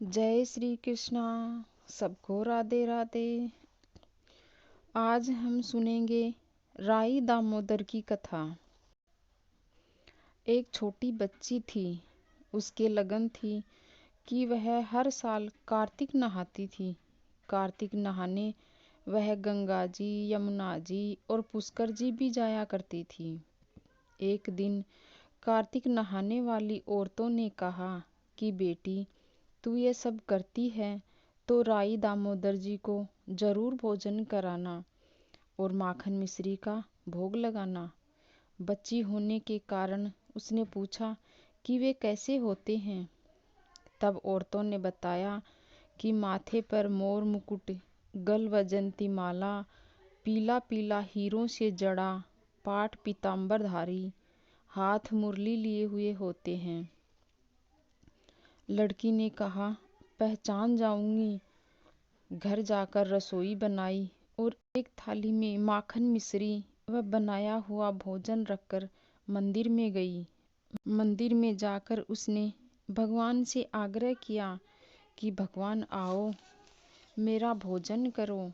जय श्री कृष्णा। सबको राधे राधे। आज हम सुनेंगे राई दामोदर की कथा। एक छोटी बच्ची थी। उसके लगन थी कि वह हर साल कार्तिक नहाती थी। कार्तिक नहाने वह गंगा जी, यमुना जी और पुष्कर जी भी जाया करती थी। एक दिन कार्तिक नहाने वाली औरतों ने कहा कि बेटी, तू ये सब करती है तो राई दामोदर जी को जरूर भोजन कराना और माखन मिश्री का भोग लगाना। बच्ची होने के कारण उसने पूछा कि वे कैसे होते हैं। तब औरतों ने बताया कि माथे पर मोर मुकुट, गल वजंती माला, पीला पीला हीरों से जड़ा पाट पीताम्बरधारी, हाथ मुरली लिए हुए होते हैं। लड़की ने कहा, पहचान जाऊंगी। घर जाकर रसोई बनाई और एक थाली में माखन मिश्री व बनाया हुआ भोजन रखकर मंदिर में गई। मंदिर में जाकर उसने भगवान से आग्रह किया कि भगवान आओ, मेरा भोजन करो।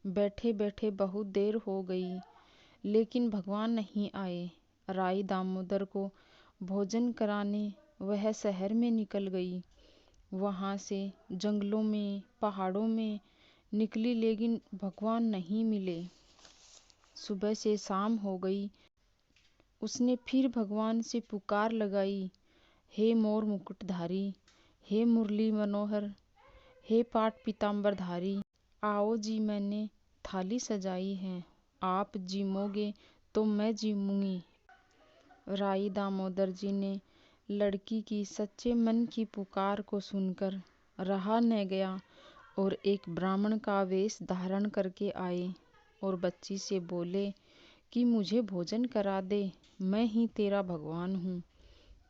बैठे बैठे बहुत देर हो गई, लेकिन भगवान नहीं आए। राई दामोदर को भोजन कराने वह शहर में निकल गई। वहाँ से जंगलों में, पहाड़ों में निकली, लेकिन भगवान नहीं मिले। सुबह से शाम हो गई। उसने फिर भगवान से पुकार लगाई, हे मोर मुकुटधारी, हे मुरली मनोहर, हे पाट पीताम्बरधारी, आओ जी, मैंने थाली सजाई है। आप जीमोगे तो मैं जीमूंगी। राई दामोदर जी ने लड़की की सच्चे मन की पुकार को सुनकर रहा न गया और एक ब्राह्मण का वेश धारण करके आए और बच्ची से बोले कि मुझे भोजन करा दे, मैं ही तेरा भगवान हूँ।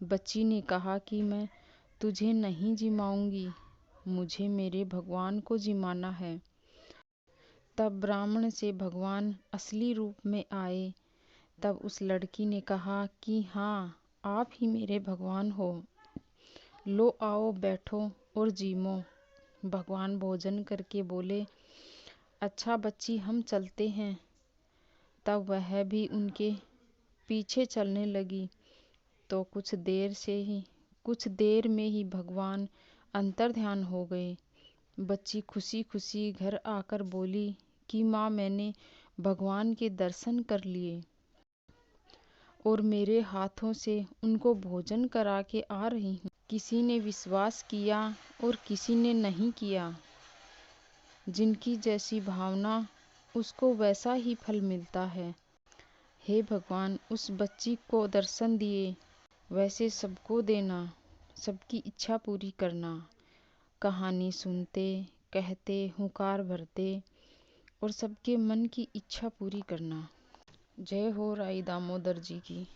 बच्ची ने कहा कि मैं तुझे नहीं जिमाऊंगी, मुझे मेरे भगवान को जिमाना है। तब ब्राह्मण से भगवान असली रूप में आए। तब उस लड़की ने कहा कि हाँ, आप ही मेरे भगवान हो। लो आओ, बैठो और जीमो। भगवान भोजन करके बोले, अच्छा बच्ची, हम चलते हैं। तब वह भी उनके पीछे चलने लगी। तो कुछ देर में ही भगवान अंतर्ध्यान हो गए। बच्ची खुशी खुशी घर आकर बोली कि माँ, मैंने भगवान के दर्शन कर लिए और मेरे हाथों से उनको भोजन करा के आ रही हूँ। किसी ने विश्वास किया और किसी ने नहीं किया। जिनकी जैसी भावना, उसको वैसा ही फल मिलता है। हे भगवान, उस बच्ची को दर्शन दिए, वैसे सबको देना, सबकी इच्छा पूरी करना। कहानी सुनते, कहते, हुंकार भरते और सबके मन की इच्छा पूरी करना। जय हो राई दामोदर जी की।